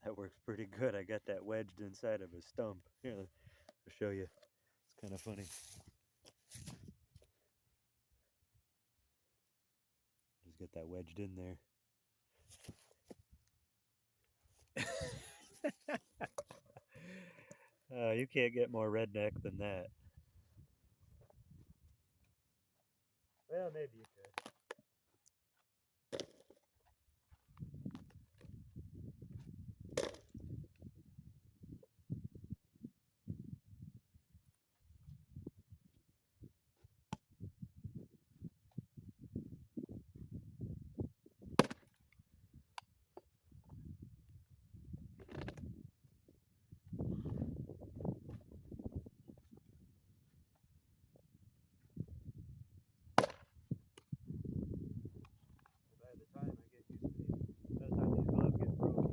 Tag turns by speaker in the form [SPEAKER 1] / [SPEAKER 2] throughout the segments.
[SPEAKER 1] That works pretty good. I got that wedged inside of a stump. Here, I'll show you. It's kind of funny. Just get that wedged in there. You can't get more redneck than that. Well, maybe you could. By the time I get used to these, by the time these gloves get broken,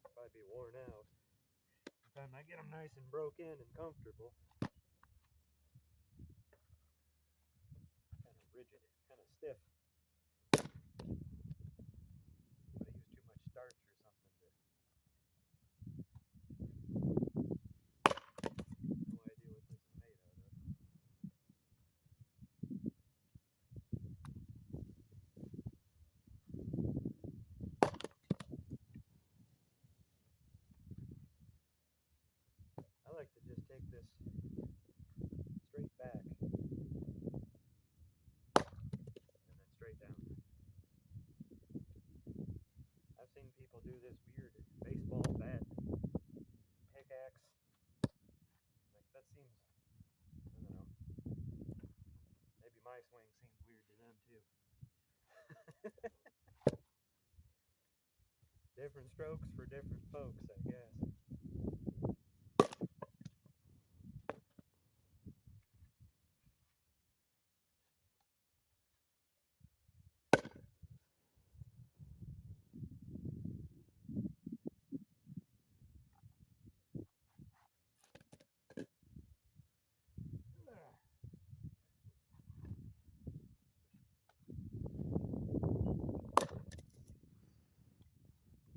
[SPEAKER 1] I'll probably be worn out. By the time I get them nice and broke in and comfortable, kind of rigid, kind of stiff. But I use too much starch or something to. No idea what this is made out of. I like to just take this straight back and then straight down. I've seen people do this weird baseball bat pickaxe. Like that seems, I don't know. Maybe my swing seems weird to them too. Different strokes for different folks, I guess.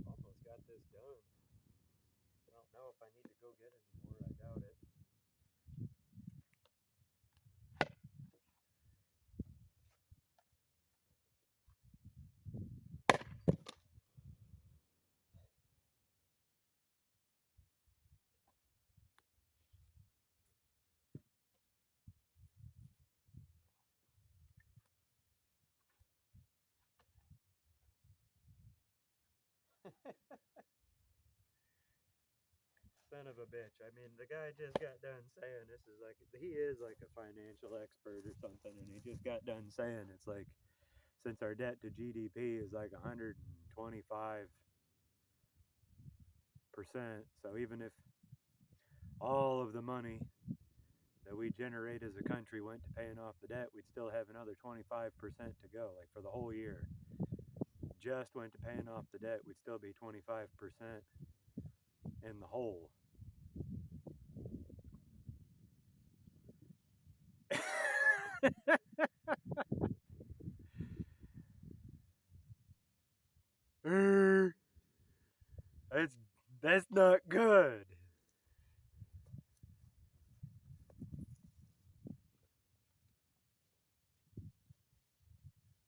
[SPEAKER 1] Almost got this done. I don't know if I need to go get any more. I doubt it. Son of a bitch. I mean, the guy just got done saying this is like, he is like a financial expert or something, and he just got done saying it's like, since our debt to GDP is like 125%, so even if all of the money that we generate as a country went to paying off the debt, we'd still have another 25% to go, like for the whole year. Just went to paying off the debt, we'd still be 25% in the hole. That's not good.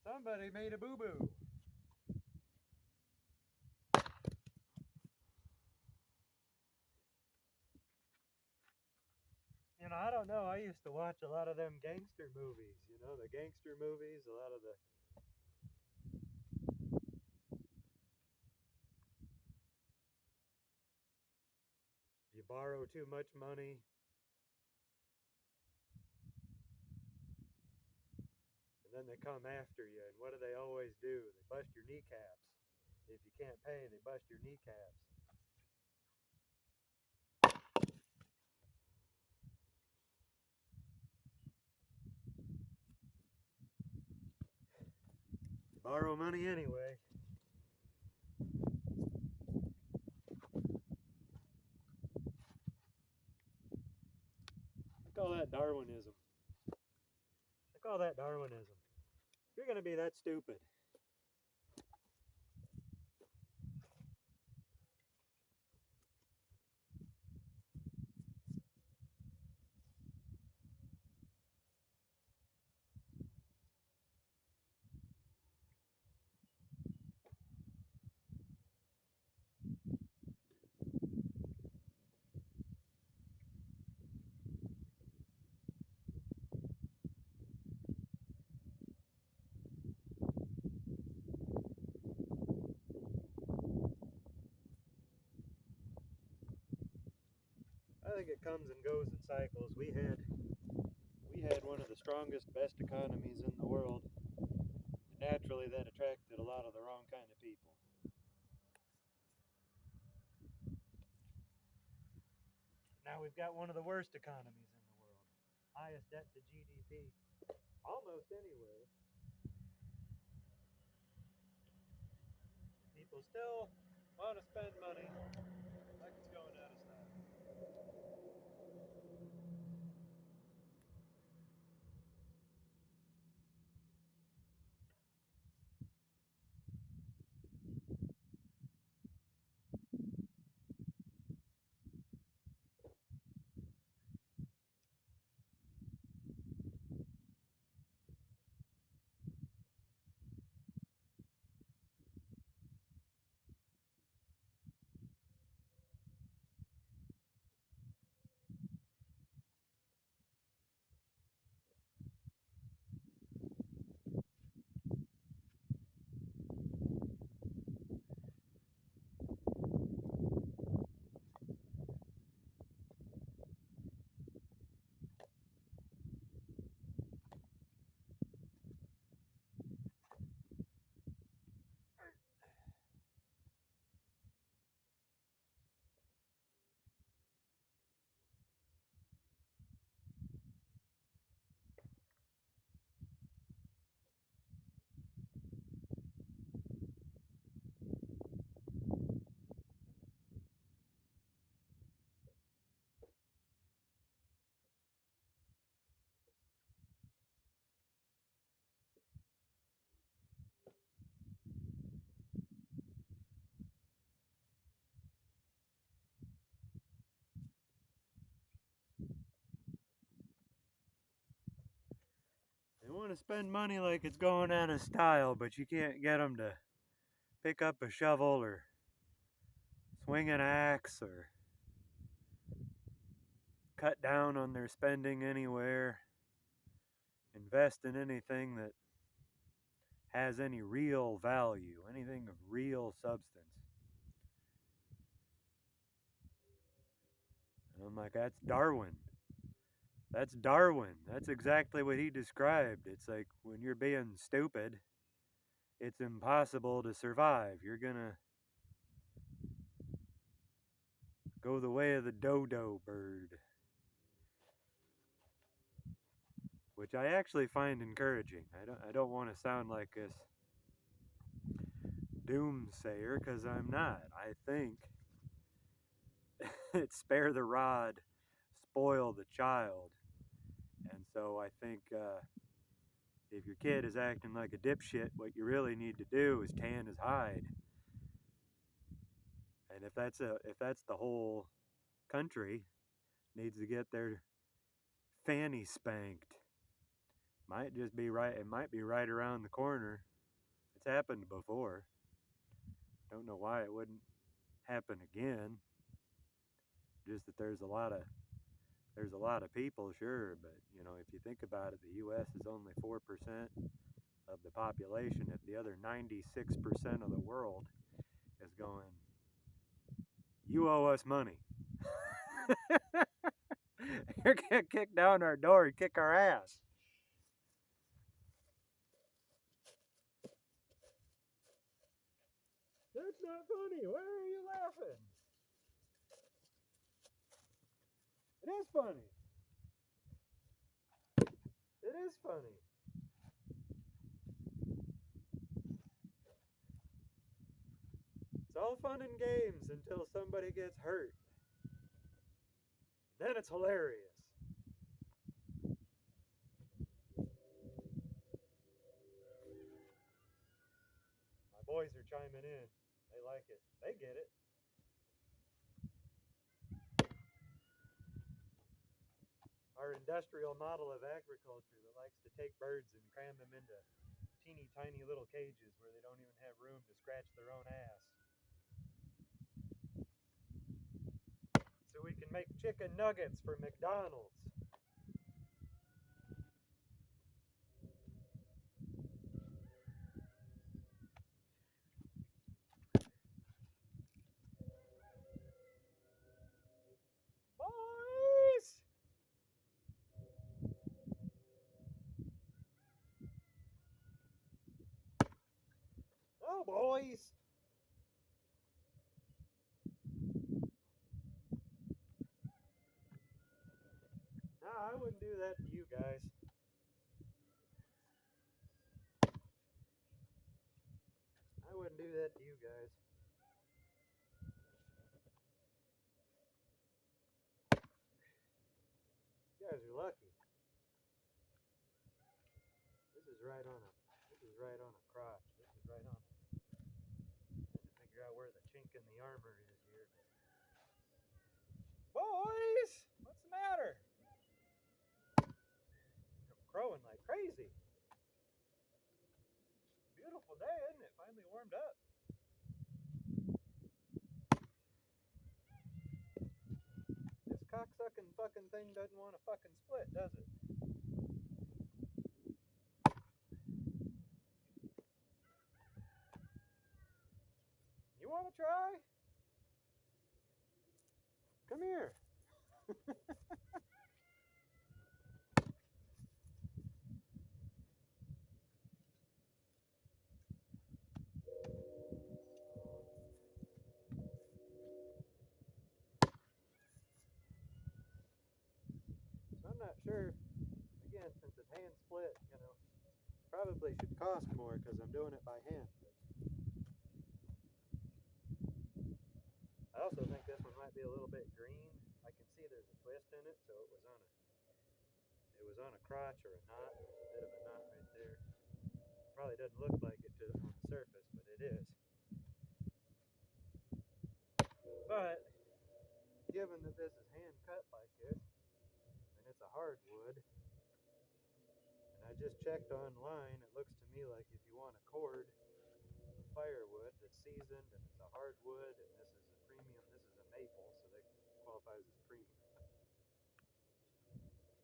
[SPEAKER 1] Somebody made a boo-boo. You know, I don't know. I used to watch a lot of them gangster movies. You know, the gangster movies, a lot of the. You borrow too much money, and then they come after you. And what do they always do? They bust your kneecaps. If you can't pay, they bust your kneecaps. You borrow money anyway. I call that Darwinism. I call that Darwinism. If you're going to be that stupid think it comes and goes in cycles. We had one of the strongest, best economies in the world. Naturally, that attracted a lot of the wrong kind of people. Now we've got one of the worst economies in the world. Highest debt to GDP almost anywhere. People still want to spend money like it's going out of style. They want to spend money like it's going out of style, but you can't get them to pick up a shovel or swing an axe or cut down on their spending anywhere, invest in anything that has any real value, anything of real substance. And I'm like, that's Darwin. That's Darwin. That's exactly what he described. It's like when you're being stupid, it's impossible to survive. You're gonna go the way of the dodo bird. Which I actually find encouraging. I don't want to sound like this doomsayer, because I'm not. I think it's spare the rod, spoil the child. And so I think if your kid is acting like a dipshit, what you really need to do is tan his hide. And if that's the whole country needs to get their fanny spanked, might just be right. It might be right around the corner. It's happened before. Don't know why it wouldn't happen again. Just that there's a lot of people, sure, but you know, if you think about it, the U.S. is only 4% of the population. If the other 96% of the world is going, you owe us money. You're gonna kick down our door and kick our ass. That's not funny. Why are you laughing? It is funny. It is funny. It's all fun and games until somebody gets hurt. Then it's hilarious. My boys are chiming in. They like it. They get it. Our industrial model of agriculture that likes to take birds and cram them into teeny tiny little cages where they don't even have room to scratch their own ass. So we can make chicken nuggets for McDonald's. Boys! Whoa, boys! No, I wouldn't do that to you guys. I wouldn't do that to you guys. You guys are lucky. This is right on a crotch. This is right on a. Trying to figure out where the chink in the armor is here. Boys, what's the matter? I'm crowing like crazy. Beautiful day, isn't it? Finally warmed up. This cocksucking fucking thing doesn't want to fucking split, does it? You want to try? Come here. So I'm not sure. Again, since it's hand split, probably should cost more because I'm doing it by hand. I also think this one might be a little bit green. I can see there's a twist in it, so it was on a crotch or a knot. There's a bit of a knot right there. Probably doesn't look like it on the surface, but it is. But given that this is hand cut like this, and it's a hardwood, and I just checked online, it looks to me like if you want a cord of firewood that's seasoned and it's a hardwood, and this is a premium, this is a maple, so that qualifies as premium.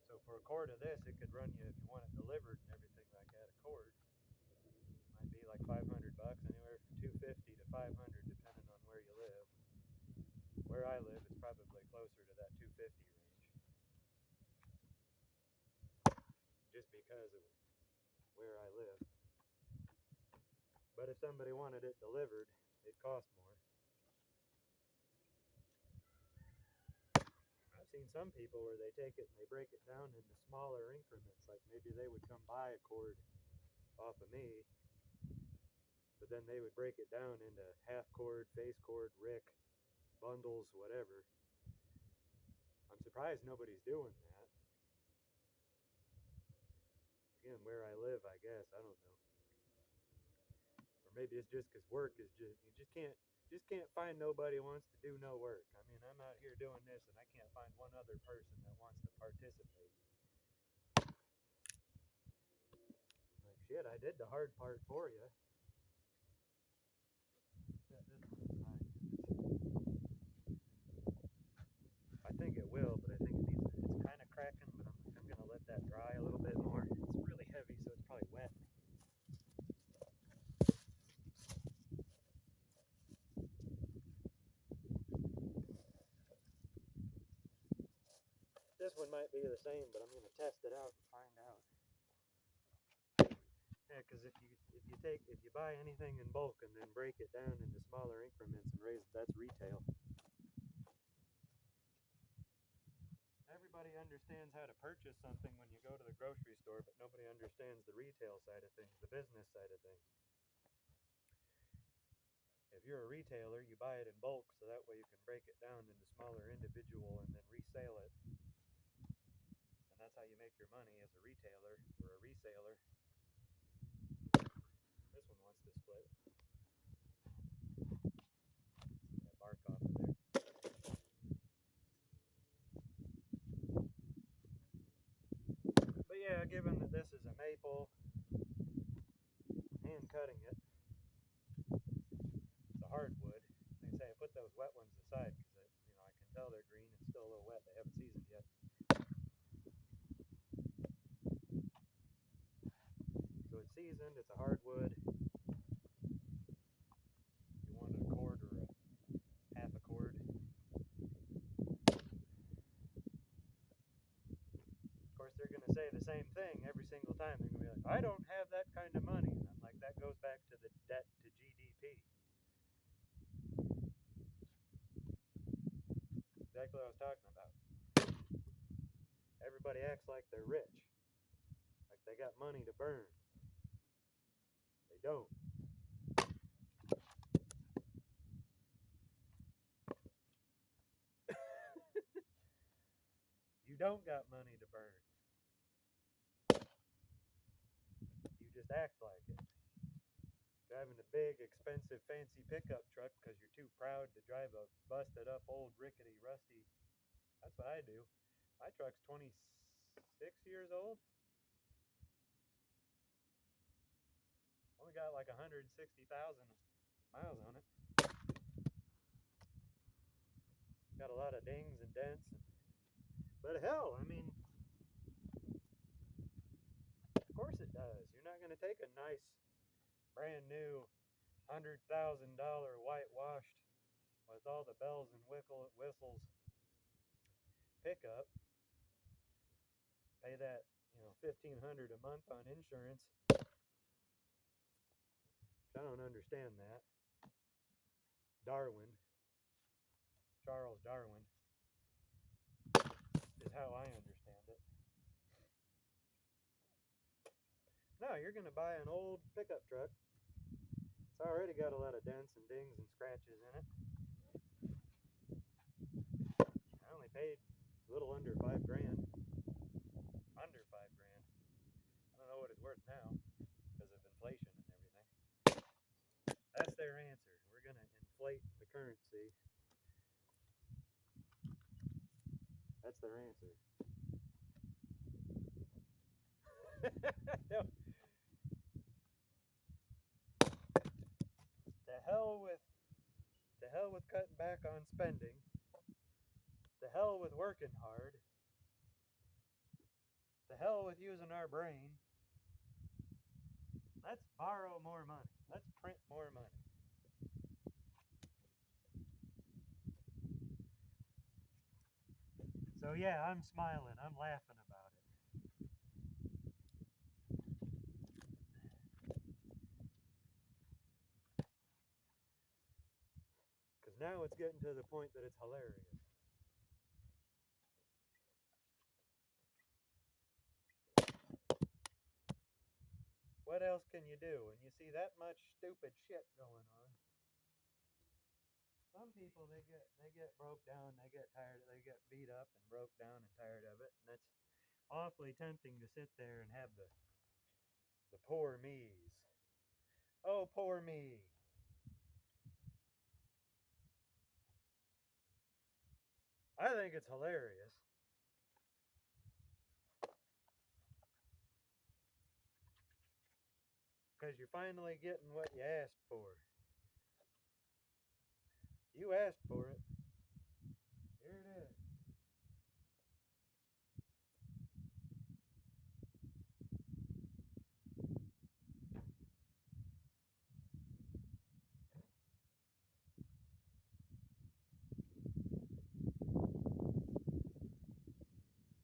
[SPEAKER 1] So for a cord of this, it could run you, if you want it delivered and everything like that, a cord might be like $500, anywhere from $250 to $500 depending on where you live. Where I live, it's probably closer to that $250 range, just because of where I live. But if somebody wanted it delivered, it costs more. I've seen some people where they take it and they break it down into smaller increments, like maybe they would come buy a cord off of me, but then they would break it down into half cord, face cord, rick, bundles, whatever. I'm surprised nobody's doing that. Again, where I live, I guess, I don't know. Or maybe it's just because work is just, you just can't find nobody who wants to do no work. I mean, I'm out here doing this and I can't find one other person that wants to participate. Like, shit, I did the hard part for you. I think it will, but I think it's kind of cracking, but I'm going to let that dry a little bit more. It's really heavy, so it's probably wet. This one might be the same, but I'm going to test it out and find out. Yeah, because if you buy anything in bulk and then break it down into smaller increments and raise it, that's retail. Everybody understands how to purchase something when you go to the grocery store, but nobody understands the retail side of things, the business side of things. If you're a retailer, you buy it in bulk, so that way you can break it down into smaller individual and then resale it. And that's how you make your money as a retailer or a reseller. This one wants to split. That bark off of there. But yeah, given that this is a maple, hand cutting it, it's a hardwood. They say I put those wet ones aside because I can tell they're green and still a little wet. They haven't seasoned yet. So it's seasoned. It's a hardwood. You wanted a cord or a half a cord. Of course, they're going to say the same thing every single time. They're going to be like, I don't have that kind of money. And I'm like, that goes back to the debt to GDP what I was talking about. Everybody acts like they're rich, like they got money to burn. They don't. You don't got money to burn. You just act like it. Driving a big, expensive, fancy pickup truck because you're too proud to drive a busted up, old, rickety, rusty. That's what I do. My truck's 26 years old. Only got like 160,000 miles on it. Got a lot of dings and dents. But hell, I mean, of course it does. You're not going to take a nice, brand new, $100,000 whitewashed with all the bells and whistles pickup, pay that, $1,500 a month on insurance. I don't understand that. Charles Darwin, is how I understand it. No, you're going to buy an old pickup truck. It's already got a lot of dents and dings and scratches in it. I only paid a little under $5,000. Under $5,000. I don't know what it's worth now because of inflation and everything. That's their answer. We're going to inflate the currency. That's their answer. No. To hell with cutting back on spending. To hell with working hard. To hell with using our brain. Let's borrow more money. Let's print more money. So yeah, I'm smiling. I'm laughing about it. Because now it's getting to the point that it's hilarious. What else can you do when you see that much stupid shit going on? Some people they get broke down, they get tired, they get beat up and broke down and tired of it, and it's awfully tempting to sit there and have the poor me's. Oh, poor me. I think it's hilarious. Because you're finally getting what you asked for. You asked for it. Here it is.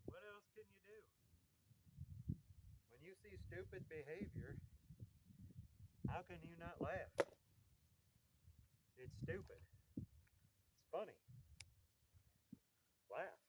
[SPEAKER 1] What else can you do? When you see stupid behavior, how can you not laugh? It's stupid. It's funny. Laugh.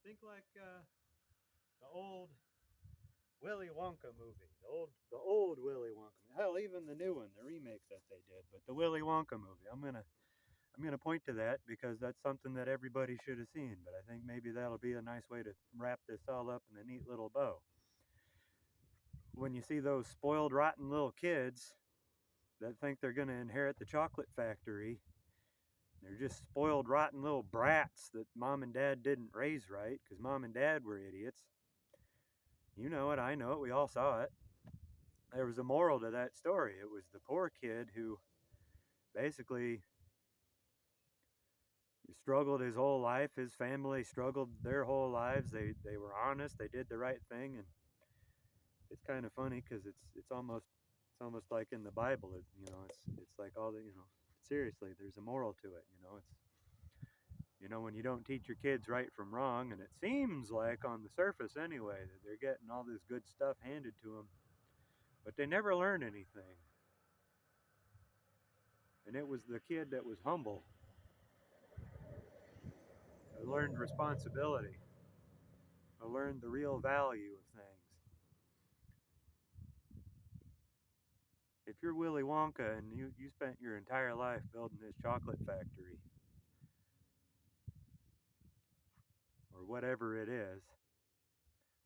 [SPEAKER 1] Think like the old Willy Wonka movie. The old Willy Wonka. Hell, even the new one, the remake that they did. But the Willy Wonka movie, I'm gonna point to that because that's something that everybody should have seen. But I think maybe that'll be a nice way to wrap this all up in a neat little bow. When you see those spoiled, rotten little kids that think they're gonna inherit the chocolate factory, they're just spoiled, rotten little brats that mom and dad didn't raise right because mom and dad were idiots. You know it, I know it, we all saw it. There was a moral to that story. It was the poor kid who basically He struggled his whole life. His family struggled their whole lives. They were honest. They did the right thing, and it's kind of funny because it's almost like in the Bible. It's like all the seriously. There's a moral to it. It's when you don't teach your kids right from wrong, and it seems like on the surface anyway that they're getting all this good stuff handed to them, but they never learn anything. And it was the kid that was humble. I learned responsibility. I learned the real value of things. If you're Willy Wonka and you spent your entire life building this chocolate factory, or whatever it is,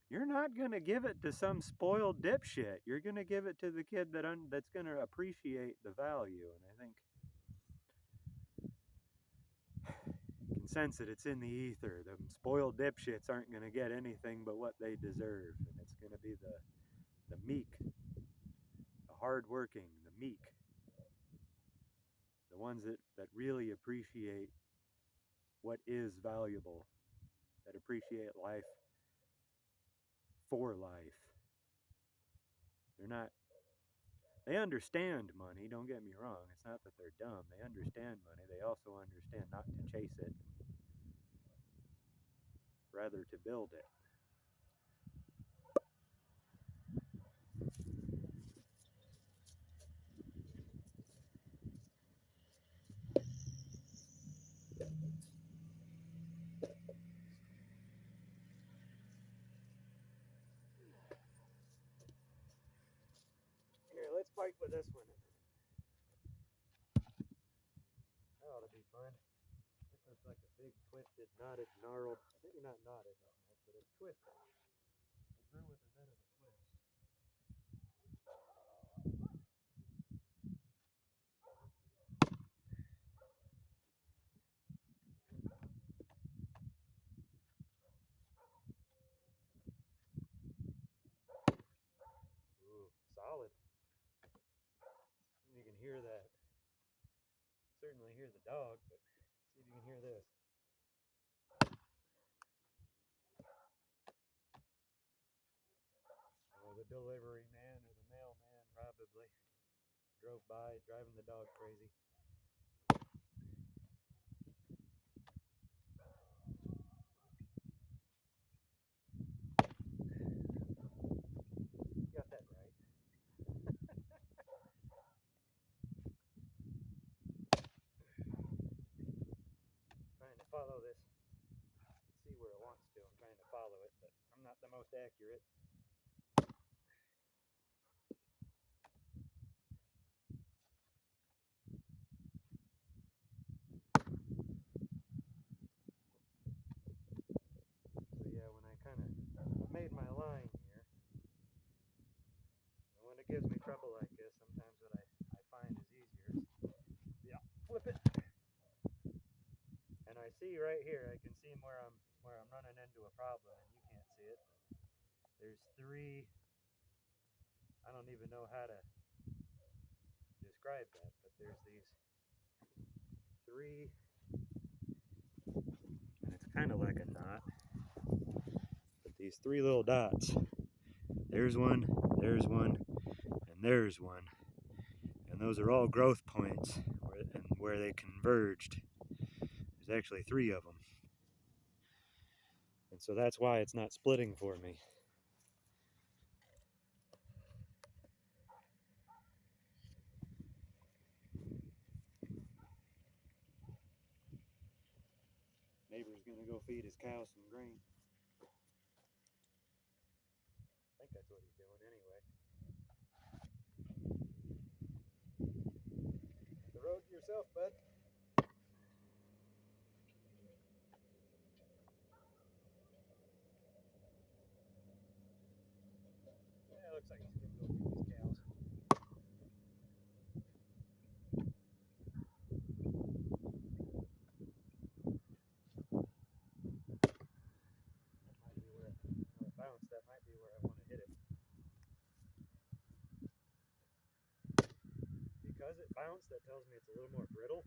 [SPEAKER 1] you're not going to give it to some spoiled dipshit. You're going to give it to the kid that's going to appreciate the value. And I think you can sense it. It's in the ether. The spoiled dipshits aren't going to get anything but what they deserve. And it's going to be the meek, the hardworking, the meek, the ones that really appreciate what is valuable, that appreciate life for life. They understand money, don't get me wrong. It's not that they're dumb. They understand money. They also understand not to chase it, rather to build it. Here, let's fight with this one. That ought to be fun. This looks like a big, twisted, knotted, gnarled, maybe not knotted, but it's twisted. It grew with a bit of a twist. Ooh, solid. You can hear that. Certainly hear the dog, but see if you can hear this. Oh, the delivery man or the mailman probably drove by, driving the dog crazy. You got that right. Trying to follow this. See where it wants to. I'm trying to follow it, but I'm not the most accurate. So yeah, when I kind of made my line here, and when it gives me trouble like this, sometimes what I find is easier is, flip it. And I see right here, I can see where I'm running into a problem, and you can't see it. There's three. I don't even know how to describe that, but there's these three, and it's kind of like a knot, but these three little dots. There's one, and there's one. And those are all growth points where they converged. There's actually three of them. And so that's why it's not splitting for me. Neighbor's gonna go feed his cow some grain. I think that's what he's doing anyway. The road to yourself, bud. Yeah, it looks like he's gonna go feed his cows. That might be where it bounced. That might be where I want to hit it. Because it bounced, that tells me it's a little more brittle.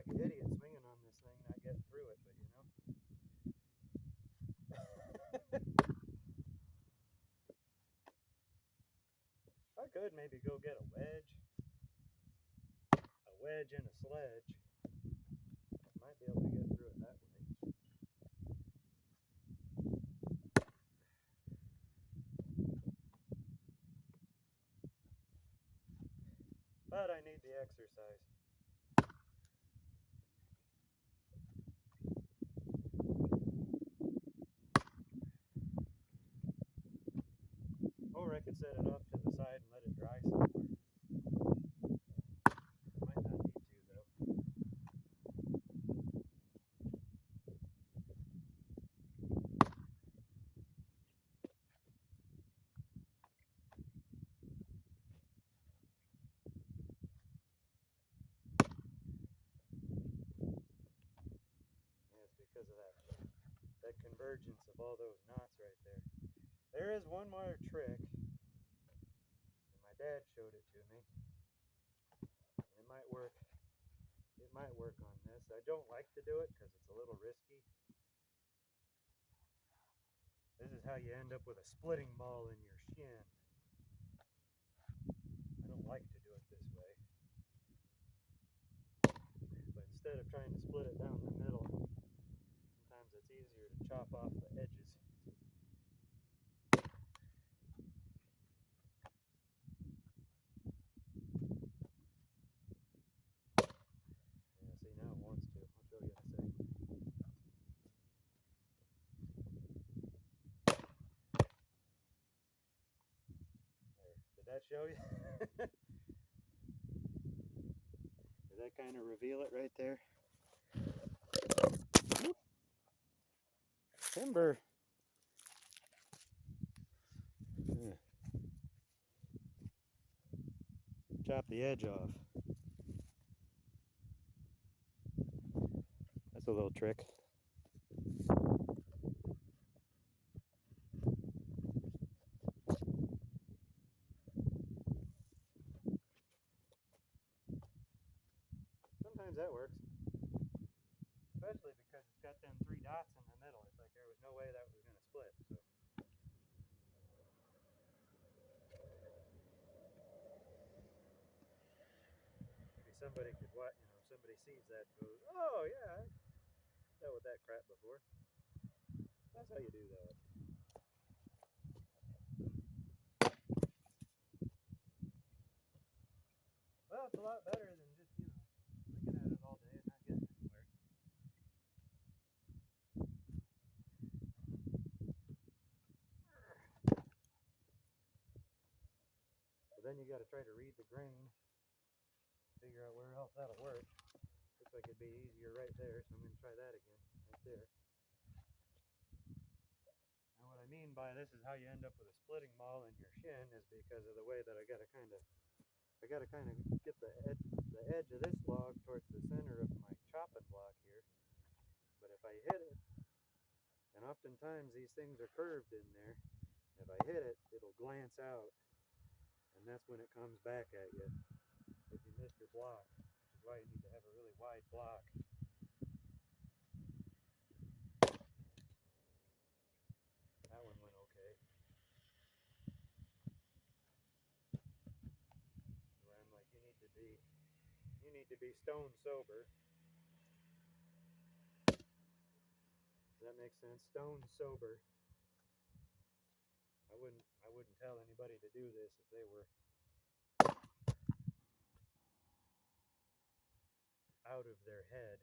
[SPEAKER 1] like an idiot swinging on this thing, not getting through it, but you know. I could maybe go get a wedge and a sledge. Might be able to get through it that way. But I need the exercise. Or I could set it off to the side and let it dry somewhere. Might not need to though. Yeah, it's because of that convergence of all those knots right there. There is one more trick, and my dad showed it to me. And it might work. It might work on this. I don't like to do it because it's a little risky. This is how you end up with a splitting ball in your shin. I don't like to do it this way. But instead of trying to split it down the middle, sometimes it's easier to chop off the edges. Yeah, see, now it wants to. I'll show you in a second. There. Did that show you? Did that kind of reveal it right there? Timber. Yeah. Chop the edge off. That's a little trick. Sometimes that works. Especially because it's got them 3 dots in the middle. It's like there was no way that was going to split. So. Maybe somebody could watch, somebody sees that and goes, oh yeah, I've dealt with that crap before. That's how you do that. Well, it's a lot better than just, looking at it all day and not getting anywhere. But then you got to try to read the grain, figure out where else that'll work. Looks like it'd be easier right there, so I'm going to try that again, right there. Now what I mean by this is how you end up with a splitting ball in your shin is because of the way that I got to kind of get the edge of this log towards the center of my chopping block here. But if I hit it, and oftentimes these things are curved in there, if I hit it, it'll glance out, and that's when it comes back at you if you miss your block, which is why you need to have a really wide block. That one went okay. Where I'm like, you need to be stone sober. Does that make sense? Stone sober. I wouldn't tell anybody to do this if they were out of their head.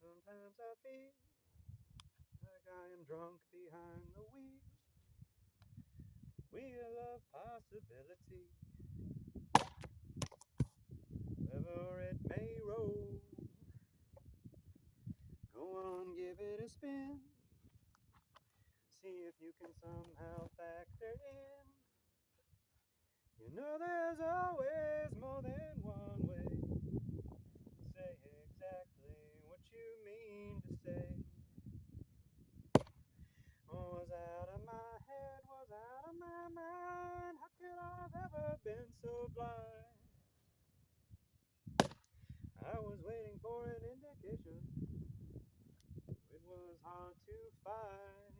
[SPEAKER 1] Sometimes I feel like I am drunk behind the wheel of possibility. Wherever it may roll, go on, give it a spin. See if you can somehow factor in You know there's always more than one way to say exactly what you mean to say. Was out of my head, was out of my mind. How could I have ever been so blind? I was waiting for an indication. It was hard to find.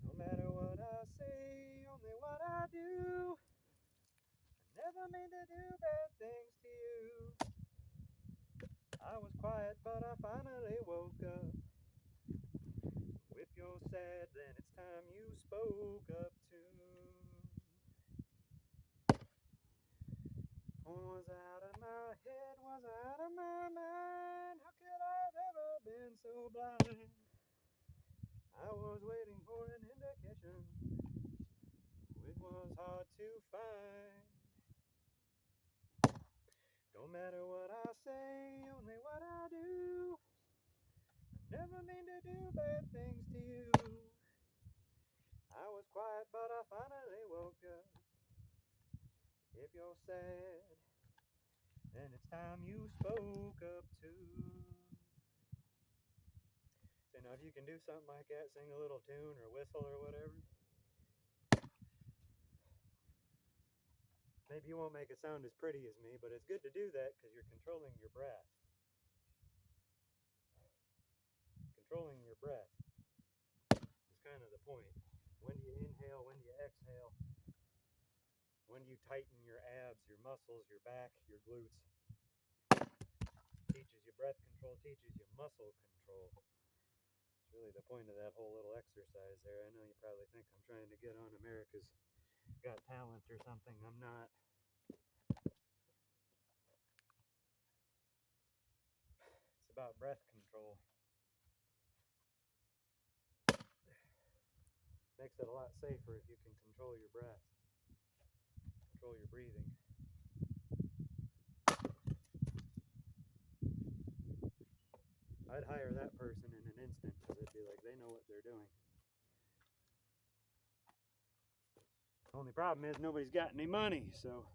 [SPEAKER 1] No matter what I say, only what I do. I never mean to do bad things to you. I was quiet, but I finally woke up. If you're sad, then it's time you spoke up too. Was out of my head, was out of my mind. How could I have ever been so blind? I was waiting for an indication. It was hard to find. Don't matter what I say, only what I do. I never mean to do bad things to you. I was quiet, but I finally woke up. If you're sad, then it's time you spoke up too. So now if you can do something like that, sing a little tune or whistle or whatever, maybe you won't make it sound as pretty as me, but it's good to do that because you're controlling your breath. Controlling your breath is kind of the point. When do you inhale? When do you exhale? When do you tighten your abs, your muscles, your back, your glutes? Teaches you breath control, teaches you muscle control. It's really the point of that whole little exercise there. I know you probably think I'm trying to get on America's Got Talent or something. I'm not. It's about breath control. Makes it a lot safer if you can control your breath, control your breathing. I'd hire that person in an instant because it'd be like they know what they're doing. Only problem is nobody's got any money, so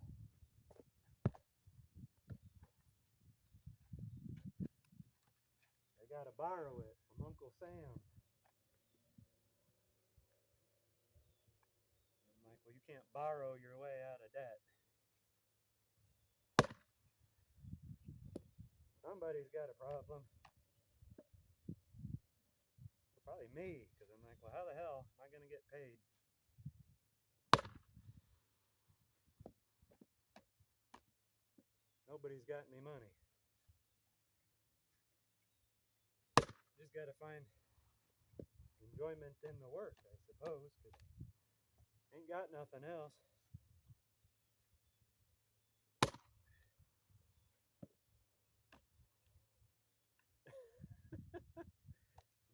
[SPEAKER 1] they gotta borrow it from Uncle Sam. I'm like, well, you can't borrow your way out of debt. Somebody's got a problem. Probably me, because I'm like, well, how the hell am I going to get paid? Nobody's got any money. Just got to find enjoyment in the work, I suppose, because ain't got nothing else.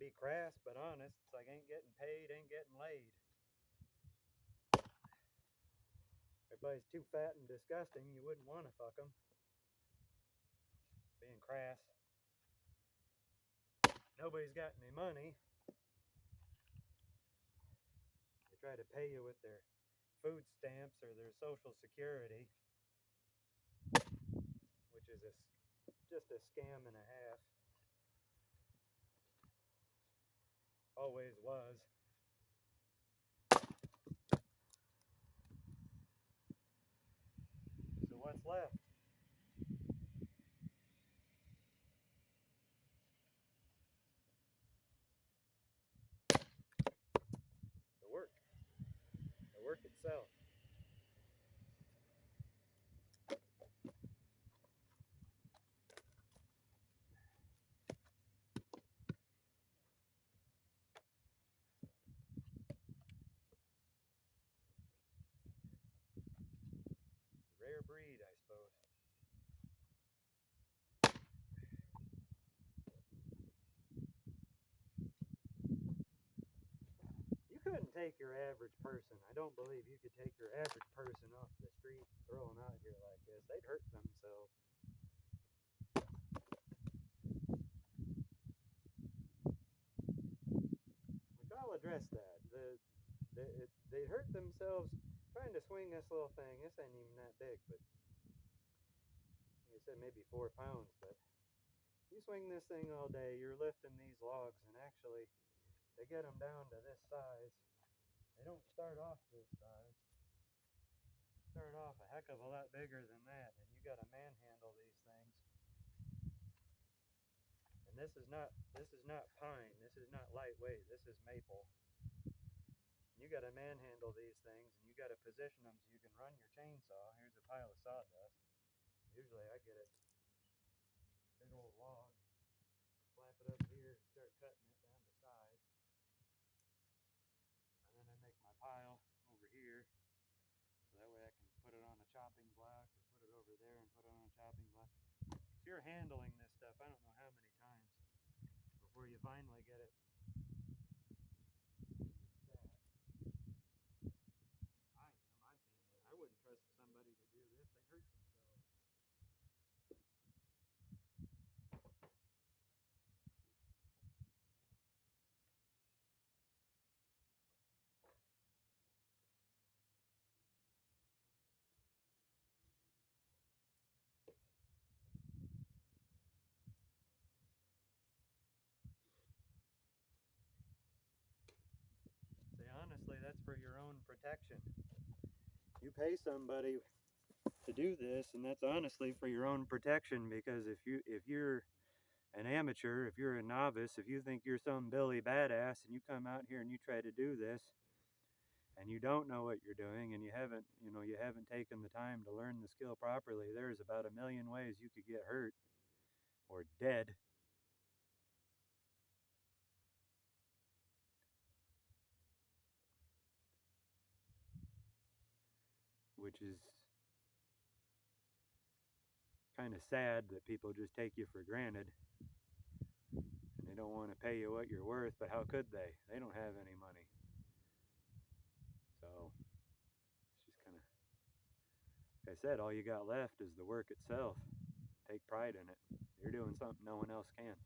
[SPEAKER 1] Be crass, but honest. It's like ain't getting paid, ain't getting laid. Everybody's too fat and disgusting. You wouldn't want to fuck them. Being crass. Nobody's got any money. They try to pay you with their food stamps or their Social Security, which is just a scam and a half. Always was. So what's left? The work. The work itself. Rare breed, I suppose. You couldn't take your average person. I don't believe you could take your average person off the street, throw them out here like this. They'd hurt themselves. Which I'll address that. they'd hurt themselves trying to swing this little thing. This ain't even that big, but like I said, maybe 4 pounds. But you swing this thing all day, you're lifting these logs, and actually, to get them down to this size, they don't start off this size. They start off a heck of a lot bigger than that, and you got to manhandle these things. And this is not pine. This is not lightweight. This is maple. You got to manhandle these things, and you got to position them so you can run your chainsaw. Here's a pile of sawdust. Usually I get it, big old log, slap it up here, and start cutting it down to size. And then I make my pile over here, so that way I can put it on a chopping block, or put it over there and put it on a chopping block. So you're handling this stuff, I don't know how many times, before you finally get it. I wouldn't trust somebody to do this. They hurt themselves. Say honestly, that's for your own protection. You pay somebody to do this, and that's honestly for your own protection, because if you're an amateur, if you're a novice, if you think you're some Billy badass and you come out here and you try to do this and you don't know what you're doing, and you haven't taken the time to learn the skill properly, there's about a million ways you could get hurt or dead. Which is kind of sad that people just take you for granted, and they don't want to pay you what you're worth. But how could they? They don't have any money. So it's just kind of, like I said, all you got left is the work itself. Take pride in it. You're doing something no one else can.